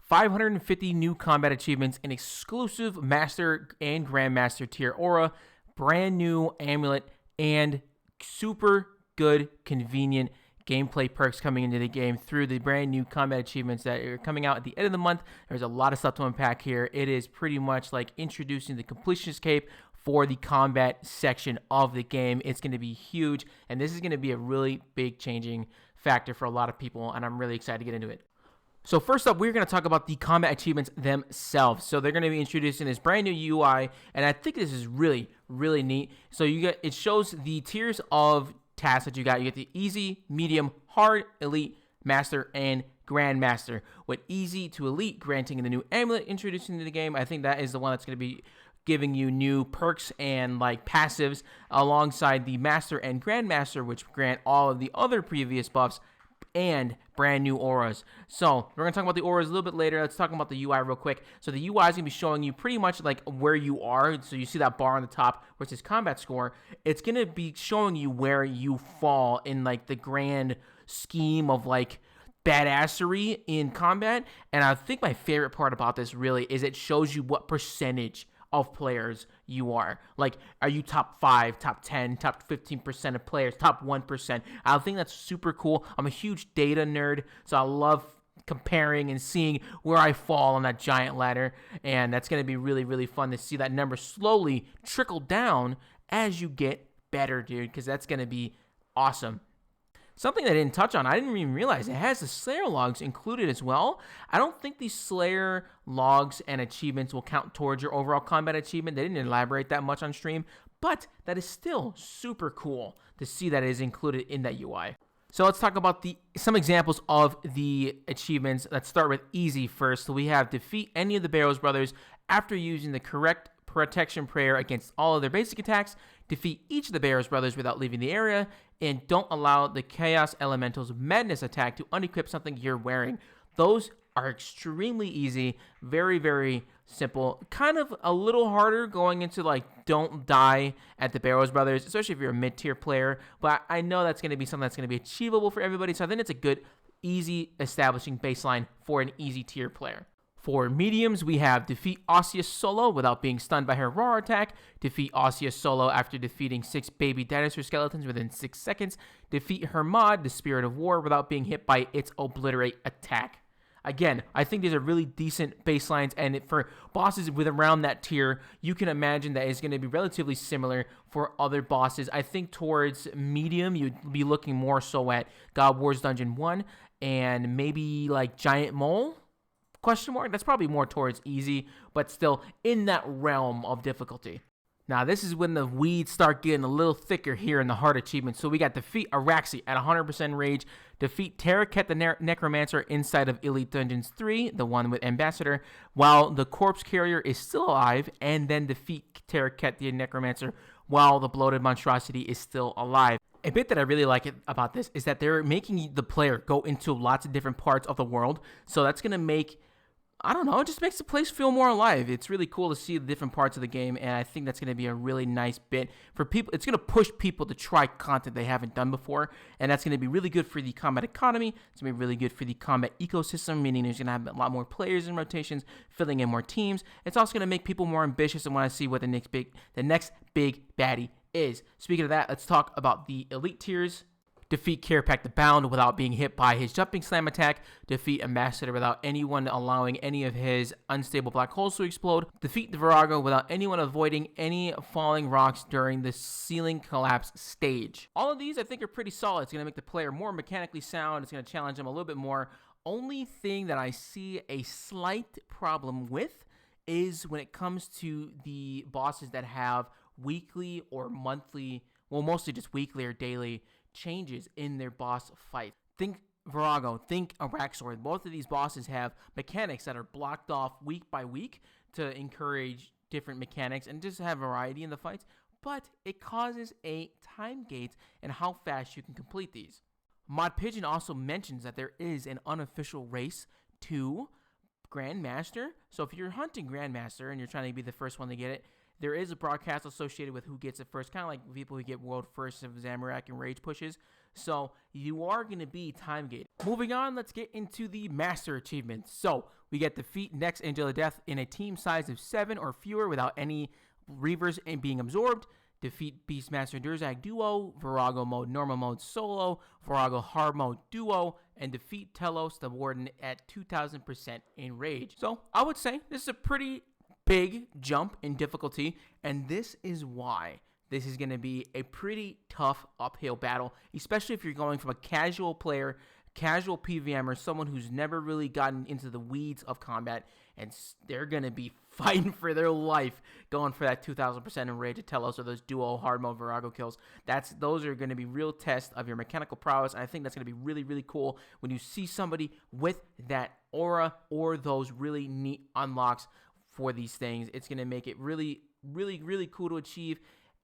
550 new combat achievements, an exclusive Master and Grandmaster tier aura, brand new amulet, and super good, convenient gameplay perks coming into the game through the brand new combat achievements that are coming out at the end of the month. There's a lot of stuff to unpack here. It is pretty much like introducing the completionist cape for the combat section of the game. It's going to be huge, and this is going to be a really big changing factor for a lot of people, and I'm really excited to get into it. So first up, we're going to talk about the combat achievements themselves. So they're going to be introducing this brand new UI, and I think this is really, really neat. So it shows the tiers of tasks that you got. You get the easy, medium, hard, elite, master, and grandmaster. With easy to elite, granting the new amulet introduced into the game. I think that is the one that's going to be giving you new perks and like passives, alongside the master and grandmaster, which grant all of the other previous buffs and brand new auras. So we're going to talk about the auras a little bit later. Let's talk about the UI real quick. So the UI is going to be showing you pretty much like where you are. So you see that bar on the top, which is combat score. It's going to be showing you where you fall in like the grand scheme of like badassery in combat. And I think my favorite part about this really is it shows you what percentage of players you are. Like, are you top 5, top 10, top 15% of players, top 1%? I think that's super cool. I'm a huge data nerd, so I love comparing and seeing where I fall on that giant ladder, and that's going to be really, really fun to see that number slowly trickle down as you get better, dude, because that's going to be awesome. Something I didn't touch on, I didn't even realize it has the Slayer logs included as well. I don't think these Slayer logs and achievements will count towards your overall combat achievement. They didn't elaborate that much on stream, but that is still super cool to see that it is included in that UI. So let's talk about some examples of the achievements. Let's start with easy first. So we have defeat any of the Barrows brothers after using the correct protection prayer against all of their basic attacks, defeat each of the Barrows brothers without leaving the area, and don't allow the Chaos Elemental's Madness attack to unequip something you're wearing. Those are extremely easy, very, very simple. Kind of a little harder going into like don't die at the Barrows brothers, especially if you're a mid-tier player, but I know that's going to be something that's going to be achievable for everybody, so I think it's a good, easy establishing baseline for an easy tier player. For mediums, we have defeat Osseous solo without being stunned by her raw attack, defeat Osseous solo after defeating 6 baby dinosaur skeletons within 6 seconds, defeat Hermod, the Spirit of War, without being hit by its obliterate attack. Again, I think these are really decent baselines, and for bosses with around that tier, you can imagine that it's going to be relatively similar for other bosses. I think towards medium, you'd be looking more so at God Wars Dungeon 1 and maybe like Giant Mole? Question mark? That's probably more towards easy, but still in that realm of difficulty. Now, this is when the weeds start getting a little thicker here in the hard achievements. So we got defeat Araxi at 100% rage, defeat Terraket the Necromancer inside of Elite Dungeons 3, the one with Ambassador, while the Corpse Carrier is still alive, and then defeat Terraket the Necromancer while the Bloated Monstrosity is still alive. A bit that I really like about this is that they're making the player go into lots of different parts of the world, so that's going to make, I don't know, it just makes the place feel more alive. It's really cool to see the different parts of the game, and I think that's going to be a really nice bit for people. It's going to push people to try content they haven't done before, and that's going to be really good for the combat economy. It's going to be really good for the combat ecosystem, meaning there's going to have a lot more players in rotations, filling in more teams. It's also going to make people more ambitious and want to see what the next big baddie is. Speaking of that, let's talk about the elite tiers. Defeat Carapac the Bound without being hit by his jumping slam attack. Defeat Ambassador without anyone allowing any of his unstable black holes to explode. Defeat the Virago without anyone avoiding any falling rocks during the ceiling collapse stage. All of these I think are pretty solid. It's going to make the player more mechanically sound. It's going to challenge them a little bit more. Only thing that I see a slight problem with is when it comes to the bosses that have weekly or monthly, well, mostly just weekly or daily changes in their boss fight. Think Virago, think Araxor. Both of these bosses have mechanics that are blocked off week by week to encourage different mechanics and just have variety in the fights, but it causes a time gate in how fast you can complete these. Mod Pigeon also mentions that there is an unofficial race to Grandmaster, so if you're hunting Grandmaster and you're trying to be the first one to get it, there is a broadcast associated with who gets it first, kind of like people who get world first of Zamorak and Rage pushes. So you are going to be time gated. Moving on, let's get into the Master achievements. So we get defeat next Angel of Death in a team size of 7 or fewer without any Reavers being absorbed. Defeat Beastmaster Durzag Duo, Virago Mode Normal Mode Solo, Virago Hard Mode Duo, and defeat Telos the Warden at 2000% in Rage. So I would say this is a pretty big jump in difficulty, and this is why this is going to be a pretty tough uphill battle, especially if you're going from a casual player, casual PVMer, someone who's never really gotten into the weeds of combat, and they're going to be fighting for their life going for that 2000% in Rage to Telos or those duo hard mode Virago kills. Those are going to be real tests of your mechanical prowess, and I think that's going to be really, really cool when you see somebody with that aura or those really neat unlocks for these things. It's going to make it really, really, really cool to achieve,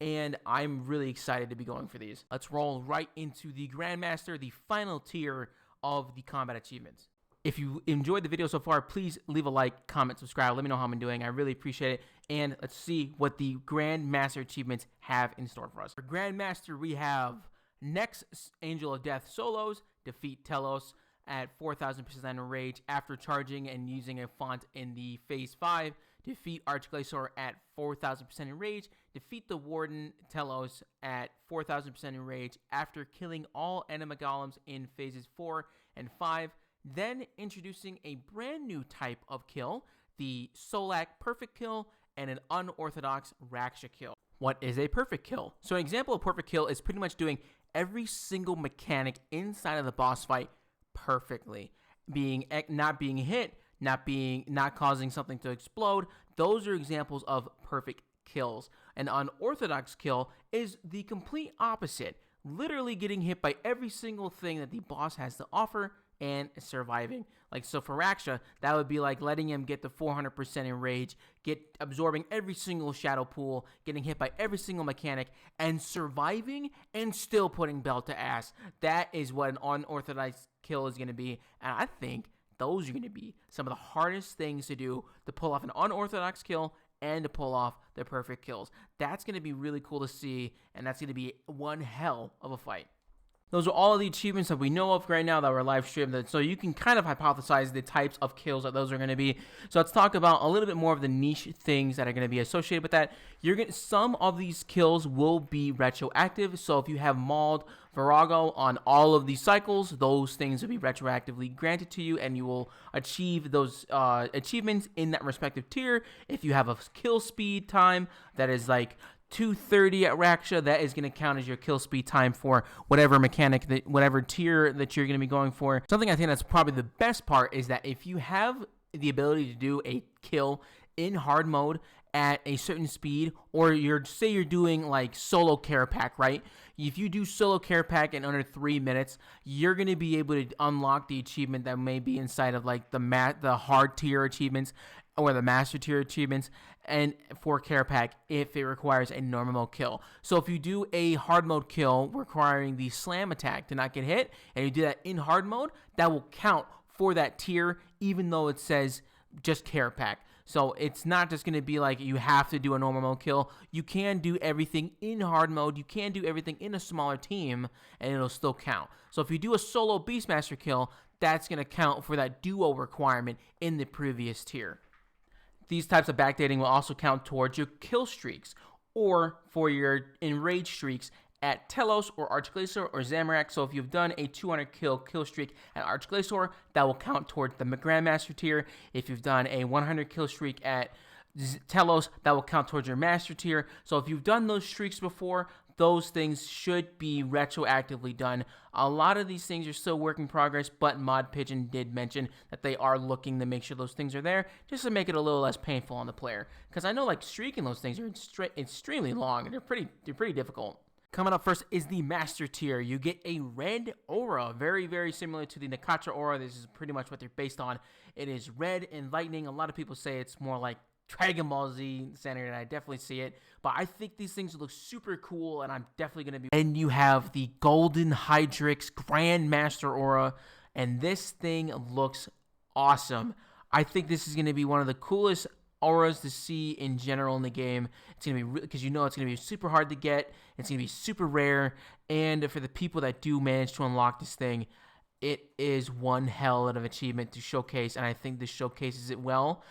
and I'm really excited to be going for these. Let's roll right into the Grandmaster, the final tier of the combat achievements. If you enjoyed the video so far, please leave a like, comment, subscribe. Let me know how I'm doing. I really appreciate it. And let's see what the Grandmaster achievements have in store for us. For Grandmaster, we have next Angel of Death solos, defeat Telos at 4000% in Rage after charging and using a font in the Phase 5. Defeat Archglacior at 4000% in Rage. Defeat the Warden Telos at 4000% in Rage after killing all enemy golems in Phases 4 and 5. Then introducing a brand new type of kill, the Solak Perfect Kill and an unorthodox Raksha Kill. What is a perfect kill? So an example of perfect kill is pretty much doing every single mechanic inside of the boss fight perfectly. Not being hit, not causing something to explode. Those are examples of perfect kills. An unorthodox kill is the complete opposite. Literally getting hit by every single thing that the boss has to offer and surviving. Like, so for Raksha, that would be like letting him get the 400% in Rage, absorbing every single shadow pool, getting hit by every single mechanic, and surviving and still putting Bell to ass. That is what an unorthodox kill is going to be, and I think those are going to be some of the hardest things to do, to pull off an unorthodox kill and to pull off the perfect kills. That's going to be really cool to see, and that's going to be one hell of a fight. Those are all of the achievements that we know of right now that were live streamed, so you can kind of hypothesize the types of kills that those are going to be. So let's talk about a little bit more of the niche things that are going to be associated with that. Some of these kills will be retroactive, so if you have mauled Virago on all of these cycles, those things will be retroactively granted to you, and you will achieve those achievements in that respective tier. If you have a kill speed time that is like 230 at Raksha, that is going to count as your kill speed time for whatever mechanic, whatever tier that you're going to be going for. Something I think that's probably the best part is that if you have the ability to do a kill in hard mode at a certain speed, or say you're doing like solo care pack, right? If you do solo care pack in under 3 minutes, you're going to be able to unlock the achievement that may be inside of like the hard tier achievements or the master tier achievements, and for care pack if it requires a normal mode kill. So if you do a hard mode kill requiring the slam attack to not get hit, and you do that in hard mode, that will count for that tier even though it says just care pack. So it's not just going to be like you have to do a normal mode kill. You can do everything in hard mode. You can do everything in a smaller team, and it'll still count. So if you do a solo Beastmaster kill, that's going to count for that duo requirement in the previous tier. These types of backdating will also count towards your kill streaks or for your enraged streaks at Telos or Archglacior or Zamorak. So if you've done a 200 kill streak at Archglacior, that will count towards the Grandmaster tier. If you've done a 100 kill streak at Telos, that will count towards your Master tier. So if you've done those streaks before, those things should be retroactively done. A lot of these things are still work in progress, but Mod Pigeon did mention that they are looking to make sure those things are there, just to make it a little less painful on the player. Because I know like streaking those things are extremely long, and they're pretty difficult. Coming up first is the Master tier. You get a red aura, very, very similar to the Nakatra aura. This is pretty much what they're based on. It is red and lightning. A lot of people say it's more like Dragon Ball Z centered, and I definitely see it. But I think these things look super cool, and I'm definitely going to be... And you have the Golden Hydrix Grandmaster aura, and this thing looks awesome. I think this is going to be one of the coolest auras to see in general in the game. It's going to be, because you know it's going to be super hard to get, it's going to be super rare, and for the people that do manage to unlock this thing, it is one hell of an achievement to showcase, and I think this showcases it well.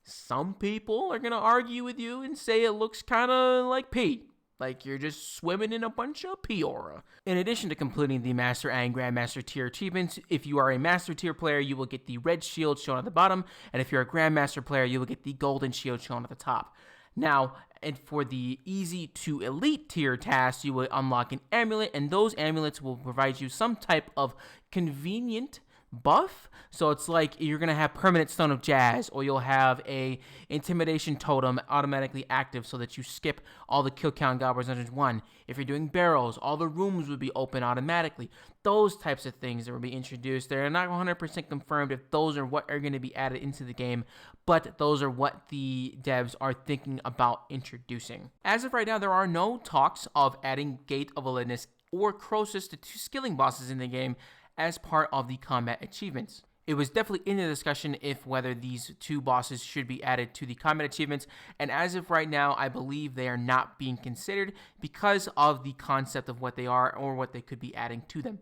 Some people are going to argue with you and say it looks kind of like pee. Like you're just swimming in a bunch of pee aura. In addition to completing the Master and Grandmaster tier achievements, if you are a Master tier player, you will get the red shield shown at the bottom, and if you're a Grandmaster player, you will get the golden shield shown at the top. Now, and for the easy to elite tier tasks, you will unlock an amulet, and those amulets will provide you some type of convenient buff. So it's like you're gonna have permanent Stone of Jazz, or you'll have a intimidation totem automatically active so that you skip all the kill count goblins under 1. If you're doing barrels, all the rooms would be open automatically. Those types of things that will be introduced. They're not 100% confirmed if those are what are going to be added into the game, but those are what the devs are thinking about introducing. As of right now, there are no talks of adding Gate of Validness or Croesus to 2 skilling bosses in the game as part of the combat achievements. It was definitely in the discussion if whether these 2 bosses should be added to the combat achievements, and as of right now, I believe they are not being considered because of the concept of what they are or what they could be adding to them.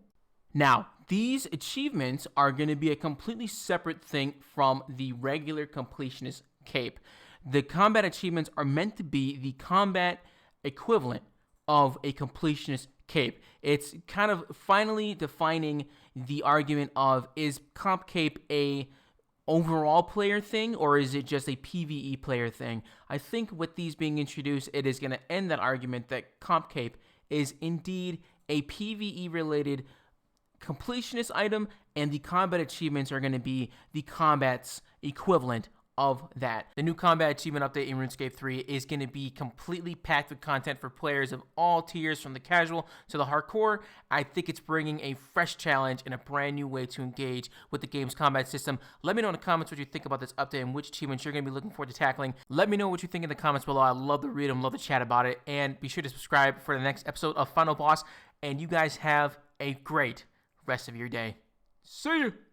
Now, these achievements are going to be a completely separate thing from the regular completionist cape. The combat achievements are meant to be the combat equivalent of a completionist cape. It's kind of finally defining the argument of, is comp cape a overall player thing, or is it just a PvE player thing? I think with these being introduced, it is going to end that argument that comp cape is indeed a PvE related completionist item, and the combat achievements are going to be the combat's equivalent of that. The new combat achievement update in RuneScape 3 is going to be completely packed with content for players of all tiers, from the casual to the hardcore. I think it's bringing a fresh challenge and a brand new way to engage with the game's combat system. Let me know in the comments what you think about this update and which achievements you're going to be looking forward to tackling. Let me know what you think in the comments below. I love to read them, love to chat about it, and be sure to subscribe for the next episode of Final Boss, and you guys have a great rest of your day. See you!